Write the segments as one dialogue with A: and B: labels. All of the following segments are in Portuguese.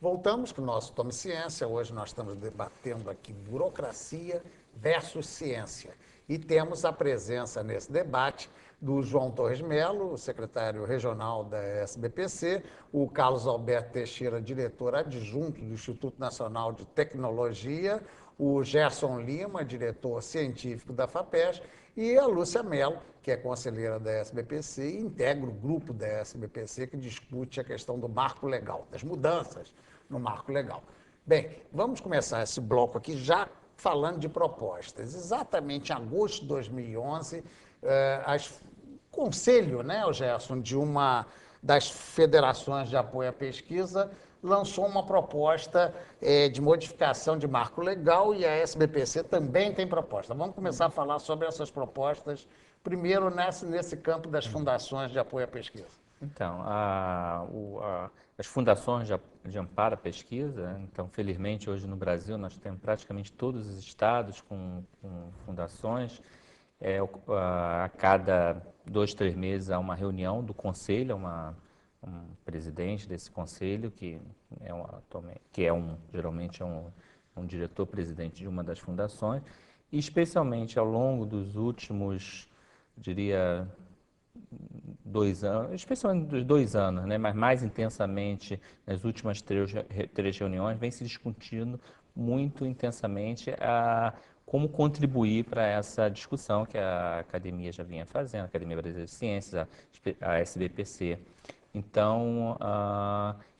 A: Voltamos para o nosso Tome Ciência. Hoje nós estamos debatendo aqui burocracia versus ciência. E temos a presença nesse debate do João Torres Melo, o secretário regional da SBPC, o Carlos Alberto Teixeira, diretor adjunto do Instituto Nacional de Tecnologia, o Gerson Lima, diretor científico da FAPESP, e a Lúcia Mello, que é conselheira da SBPC e integra o grupo da SBPC que discute a questão do marco legal, das mudanças no marco legal. Bem, vamos começar esse bloco aqui já falando de propostas. Exatamente em agosto de 2011, o conselho, né, Gerson, de uma das federações de apoio à pesquisa lançou uma proposta de modificação de marco legal e a SBPC também tem proposta. Vamos começar a falar sobre essas propostas, primeiro nesse campo das fundações de apoio à pesquisa.
B: Então, as fundações de amparo à pesquisa, então, felizmente, hoje no Brasil, nós temos praticamente todos os estados com fundações. A cada 2, 3 meses há uma reunião do conselho, um presidente desse conselho, geralmente é um diretor-presidente de uma das fundações, e especialmente ao longo dos últimos, diria, 2 anos, especialmente dos 2 anos, né? Mas mais intensamente nas últimas 3 reuniões, vem se discutindo muito intensamente como contribuir para essa discussão que a academia já vinha fazendo, a Academia Brasileira de Ciências, a SBPC. Então,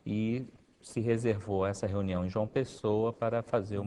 B: e se reservou essa reunião em João Pessoa para fazer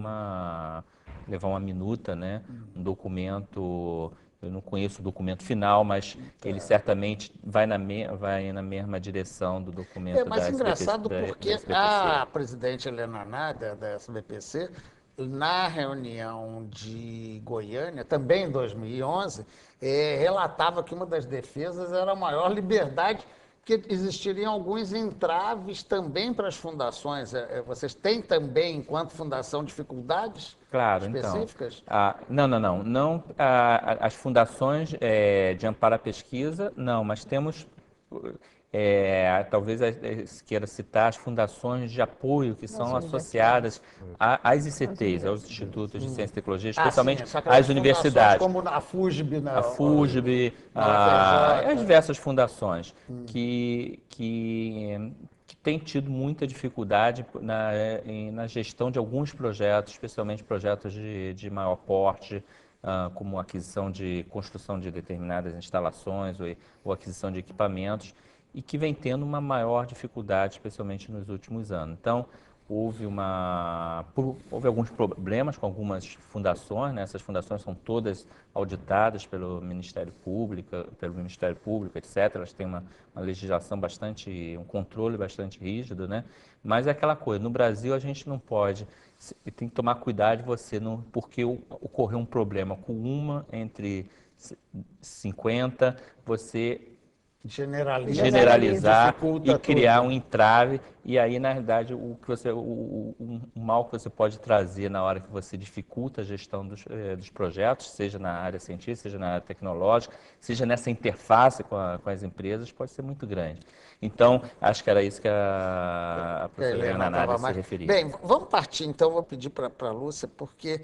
B: levar uma minuta, né? Um documento. Eu não conheço o documento final, mas ele certamente vai na mesma direção do documento
A: Mas
B: da
A: engraçado
B: da
A: porque
B: SBPC.
A: a presidente Helena Nada, da SBPC, na reunião de Goiânia, também em 2011, relatava que uma das defesas era a maior liberdade, que existiriam alguns entraves também para as fundações. Vocês têm também, enquanto fundação, dificuldades
B: Claro,
A: específicas?
B: Não as fundações de amparo à pesquisa, não, mas temos, talvez se queira citar as fundações de apoio que são associadas às ICTs, aos Institutos de Ciência e Tecnologia, especialmente
A: Sim, só que
B: às
A: as fundações
B: universidades.
A: como a FUSB,
B: A FUSB, as diversas fundações que têm tido muita dificuldade na gestão de alguns projetos, especialmente projetos de maior porte, como aquisição de construção de determinadas instalações ou aquisição de equipamentos, e que vem tendo uma maior dificuldade, especialmente nos últimos anos. Então, houve alguns problemas com algumas fundações, né? Essas fundações são todas auditadas pelo Ministério Público, etc. Elas têm uma legislação um controle bastante rígido, né? Mas é aquela coisa, no Brasil a gente não pode, tem que tomar cuidado porque ocorreu um problema com uma entre 50, você generalizar e criar um entrave, e aí, na realidade, o mal que você pode trazer na hora que você dificulta a gestão dos projetos, seja na área científica, seja na área tecnológica, seja nessa interface com as empresas, pode ser muito grande. Então, acho que era isso que a professora Helena Nada se referia.
A: Bem, vamos partir, então, vou pedir para a Lúcia, porque,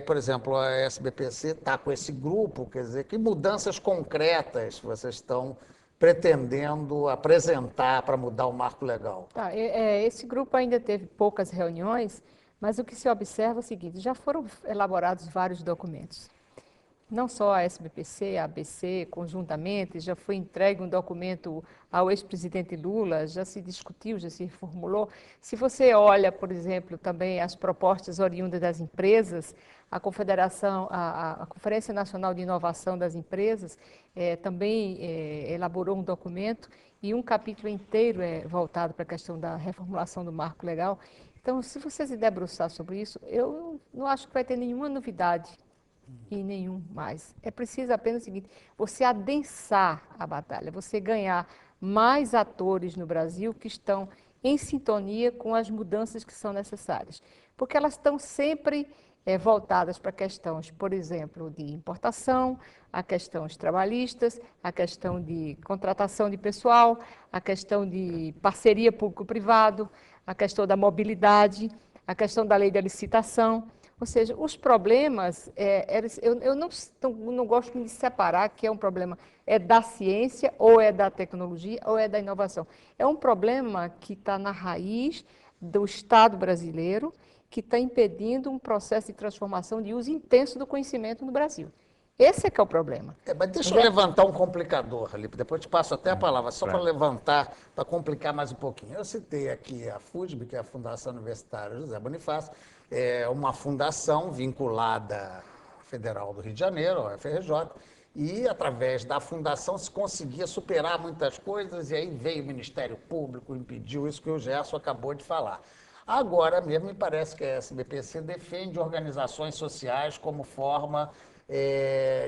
A: por exemplo, a SBPC está com esse grupo, quer dizer, que mudanças concretas vocês estão pretendendo apresentar para mudar o marco legal?
C: Esse grupo ainda teve poucas reuniões, mas o que se observa é o seguinte: já foram elaborados vários documentos. Não só a SBPC, a ABC, conjuntamente, já foi entregue um documento ao ex-presidente Lula, já se discutiu, já se reformulou. Se você olha, por exemplo, também as propostas oriundas das empresas, a Conferência Nacional de Inovação das Empresas também elaborou um documento e um capítulo inteiro é voltado para a questão da reformulação do marco legal. Então, se você se debruçar sobre isso, eu não acho que vai ter nenhuma novidade e nenhum mais. É preciso apenas o seguinte: você adensar a batalha, você ganhar mais atores no Brasil que estão em sintonia com as mudanças que são necessárias. Porque elas estão sempre voltadas para questões, por exemplo, de importação, a questões trabalhistas, a questão de contratação de pessoal, a questão de parceria público-privado, a questão da mobilidade, a questão da lei da licitação. Ou seja, os problemas, eu não gosto de separar que é um problema da ciência, ou é da tecnologia, ou é da inovação. É um problema que está na raiz do Estado brasileiro, que está impedindo um processo de transformação de uso intenso do conhecimento no Brasil. Esse é que é o problema.
A: Mas deixa eu levantar um complicador ali, depois te passo até a palavra, só para levantar, para complicar mais um pouquinho. Eu citei aqui a FUSB, que é a Fundação Universitária José Bonifácio, é uma fundação vinculada à Federal do Rio de Janeiro, ao FRJ, e através da fundação se conseguia superar muitas coisas, e aí veio o Ministério Público, impediu isso que o Gerson acabou de falar. Agora mesmo me parece que a SBPC defende organizações sociais como forma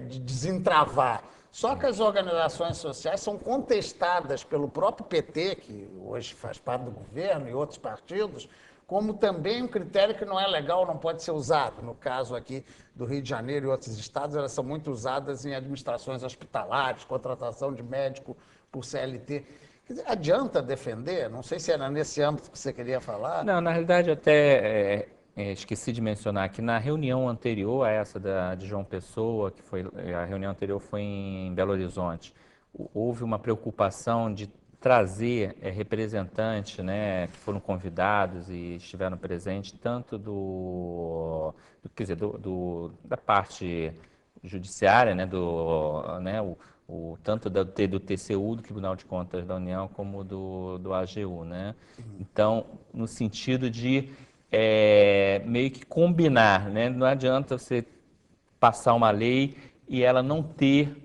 A: de desentravar. Só que as organizações sociais são contestadas pelo próprio PT, que hoje faz parte do governo, e outros partidos, como também um critério que não é legal, não pode ser usado. No caso aqui do Rio de Janeiro e outros estados, elas são muito usadas em administrações hospitalares, contratação de médico por CLT. Quer dizer, adianta defender? Não sei se era nesse âmbito que você queria falar.
B: Não, na realidade, até esqueci de mencionar que na reunião anterior a essa de João Pessoa, que foi a reunião anterior foi em Belo Horizonte, houve uma preocupação de trazer representantes, né, que foram convidados e estiveram presentes, tanto quer dizer, da parte judiciária, né, tanto do TCU, do Tribunal de Contas da União, como do AGU, né? Então, no sentido de meio que combinar, né? Não adianta você passar uma lei e ela não ter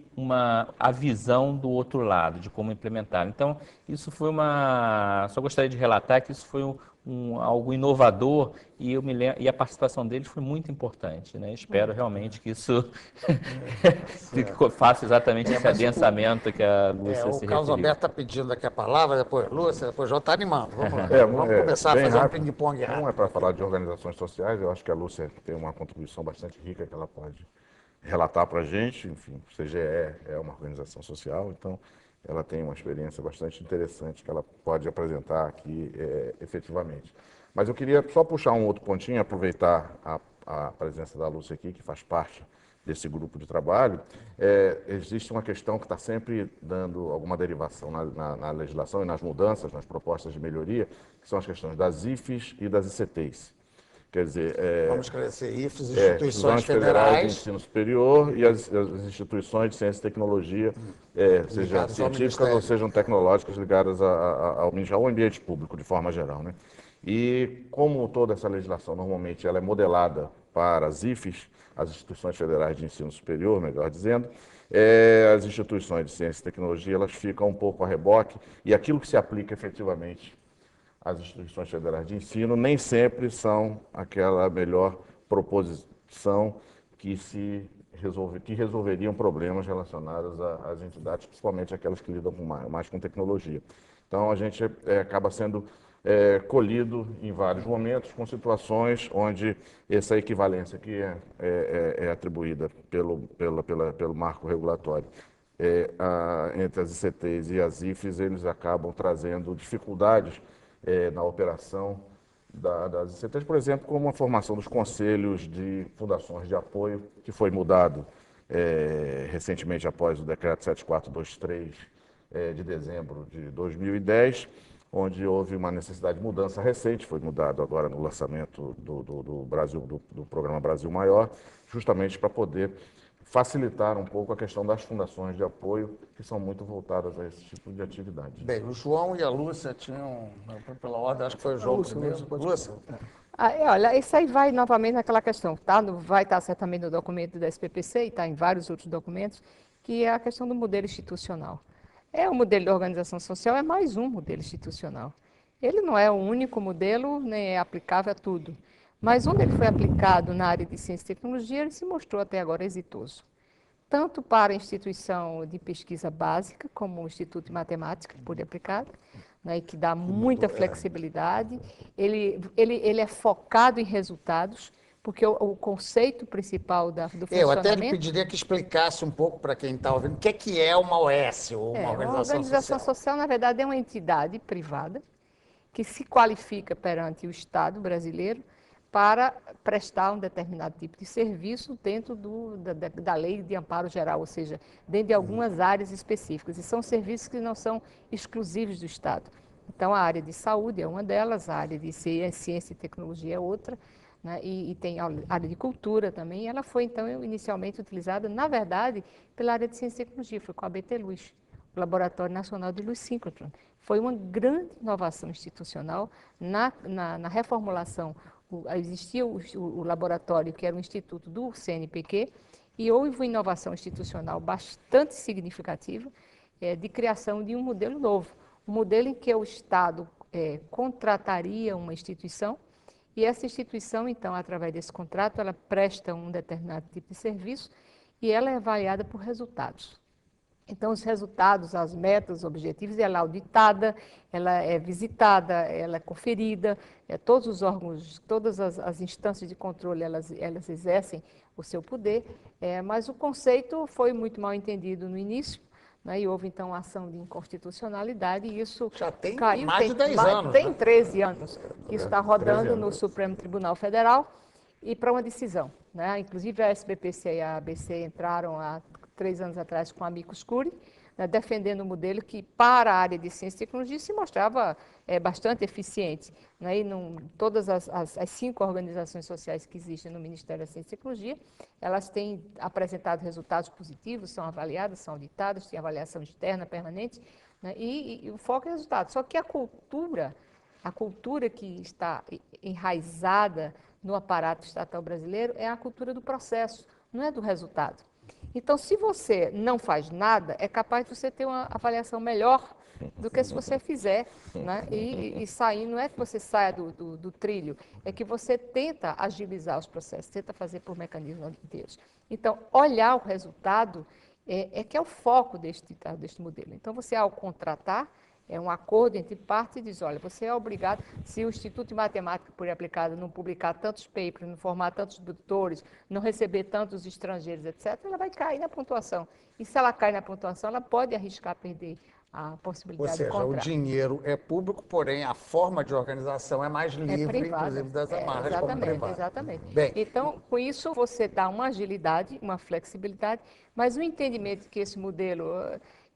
B: a visão do outro lado, de como implementar. Então, isso foi só gostaria de relatar que isso foi algo inovador e a participação deles foi muito importante, né? Espero realmente que isso faça exatamente esse adensamento que a Lúcia se
A: O Carlos
B: referiu.
A: Alberto está pedindo aqui a palavra, depois Lúcia, depois João está animando. Vamos lá, vamos começar a fazer um ping-pong rápido.
D: Não é para falar de organizações sociais, eu acho que a Lúcia tem uma contribuição bastante rica que ela pode relatar para a gente. Enfim, o CGE é uma organização social, então ela tem uma experiência bastante interessante que ela pode apresentar aqui efetivamente. Mas eu queria só puxar um outro pontinho, aproveitar a presença da Lúcia aqui, que faz parte desse grupo de trabalho. Existe uma questão que está sempre dando alguma derivação na legislação e nas mudanças, nas propostas de melhoria, que são as questões das IFES e das ICTs. Quer dizer,
A: vamos esclarecer, IFES, instituições federais
D: de ensino superior e as instituições de ciência e tecnologia, sejam científicas ou sejam tecnológicas, ligadas ao ambiente público, de forma geral, né? E como toda essa legislação normalmente ela é modelada para as IFES, as instituições federais de ensino superior, melhor dizendo, as instituições de ciência e tecnologia elas ficam um pouco a reboque e aquilo que se aplica efetivamente às instituições federais de ensino nem sempre são aquela melhor proposição que resolveriam problemas relacionados às entidades, principalmente aquelas que lidam mais com tecnologia. Então, a gente acaba sendo colhido em vários momentos com situações onde essa equivalência que é atribuída pelo marco regulatório entre as ICTs e as IFES, eles acabam trazendo dificuldades na operação das ICTs, por exemplo, como a formação dos conselhos de fundações de apoio, que foi mudado recentemente após o decreto 7423 de dezembro de 2010, onde houve uma necessidade de mudança recente, foi mudado agora no lançamento do programa Brasil Maior, justamente para poder facilitar um pouco a questão das fundações de apoio, que são muito voltadas a esse tipo de atividade.
A: Bem, o João e a Lúcia tinham, pela ordem, acho que foi o João primeiro. Lúcia.
C: Olha, isso aí vai novamente naquela questão, tá? Vai estar certamente no documento da SPPC e está em vários outros documentos, que é a questão do modelo institucional. O modelo de organização social é mais um modelo institucional. Ele não é o único modelo, nem é aplicável a tudo. Mas onde ele foi aplicado na área de ciência e tecnologia, ele se mostrou até agora exitoso. Tanto para a instituição de pesquisa básica, como o Instituto de Matemática, que foi aplicado, né, que dá muita flexibilidade. Ele é focado em resultados, porque o conceito principal do
A: Eu até lhe
C: funcionamento...
A: pediria que explicasse um pouco para quem está ouvindo o que é uma OS, ou uma
C: Uma
A: organização
C: organização
A: social.
C: social, na verdade, é uma entidade privada que se qualifica perante o Estado brasileiro para prestar um determinado tipo de serviço dentro da Lei de Amparo Geral, ou seja, dentro de algumas áreas específicas. E são serviços que não são exclusivos do Estado. Então, a área de saúde é uma delas, a área de ciência e tecnologia é outra, né? E tem a área de cultura também. Ela foi, então, inicialmente utilizada, na verdade, pela área de ciência e tecnologia, foi com a BT Luz, o Laboratório Nacional de Luz Síncrotron. Foi uma grande inovação institucional na reformulação. Existia o laboratório, que era o instituto do CNPq, e houve uma inovação institucional bastante significativa de criação de um modelo novo, um modelo em que o Estado contrataria uma instituição, e essa instituição, então, através desse contrato, ela presta um determinado tipo de serviço e ela é avaliada por resultados. Então, os resultados, as metas, os objetivos, ela é auditada, ela é visitada, ela é conferida, todos os órgãos, todas as instâncias de controle, elas exercem o seu poder, mas o conceito foi muito mal entendido no início, né, e houve, então, ação de inconstitucionalidade, e isso
A: Já tem
C: caiu,
A: mais de 10 anos.
C: tem
A: Né?
C: 13 anos que isso está
D: 13
C: rodando
D: anos.
C: no Supremo Tribunal Federal, e para uma decisão, né? Inclusive a SBPC e a ABC entraram há 3 anos atrás com a amicus curiae, né, defendendo um modelo que, para a área de ciência e tecnologia, se mostrava bastante eficiente. Né, e todas as 5 organizações sociais que existem no Ministério da Ciência e Tecnologia, elas têm apresentado resultados positivos, são avaliadas, são auditadas, têm avaliação externa permanente, né, e o foco é resultado. Só que a cultura que está enraizada no aparato estatal brasileiro é a cultura do processo, não é do resultado. Então, se você não faz nada, é capaz de você ter uma avaliação melhor do que se você fizer, né? E sair, não é que você saia do trilho, é que você tenta agilizar os processos, tenta fazer por mecanismos inteiros. Então, olhar o resultado que é o foco deste modelo. Então, você, ao contratar, é um acordo entre partes e diz, olha, você é obrigado, se o Instituto de Matemática por Aplicada não publicar tantos papers, não formar tantos doutores, não receber tantos estrangeiros, etc., ela vai cair na pontuação. E se ela cai na pontuação, ela pode arriscar perder a
A: Ou
C: possibilidade de
A: seja, o
C: contrato.
A: dinheiro é público, porém a forma de organização é mais livre,
C: Privada.
A: inclusive das amarras como
C: Exatamente,
A: privada.
C: exatamente.
A: Bem,
C: Então, com isso, você dá uma agilidade, uma flexibilidade, mas o entendimento que esse modelo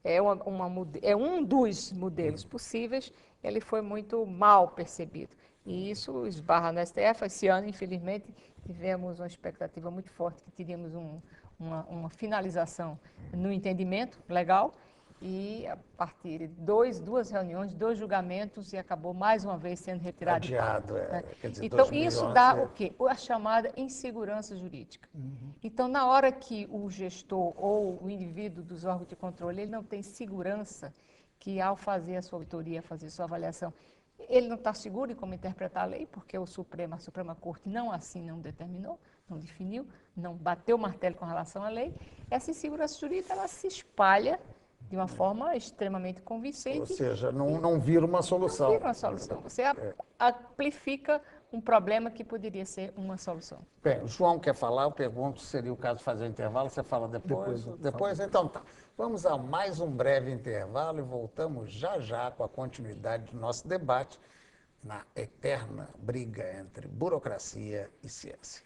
C: é um dos modelos possíveis, ele foi muito mal percebido. E isso esbarra no STF. Esse ano, infelizmente, tivemos uma expectativa muito forte que teríamos uma finalização no entendimento legal, e a partir de duas reuniões, 2 julgamentos, e acabou mais uma vez sendo retirado de pauta,
A: adiado.
C: né?
A: Quer dizer,
C: Então,
A: 2011,
C: isso dá o quê? A chamada insegurança jurídica. Então, na hora que o gestor ou o indivíduo dos órgãos de controle, ele não tem segurança que, ao fazer a sua auditoria, fazer sua avaliação, ele não está seguro em como interpretar a lei, porque a Suprema Corte não determinou, não definiu, não bateu o martelo com relação à lei, essa insegurança jurídica, ela se espalha de uma forma extremamente convincente.
A: Ou seja, não vira uma solução.
C: Não vira uma solução. Você amplifica um problema que poderia ser uma solução.
A: Bem, o João quer falar, eu pergunto se seria o caso de fazer um intervalo, você fala depois? Depois? Então tá. Vamos a mais um breve intervalo e voltamos já com a continuidade do nosso debate na eterna briga entre burocracia e ciência.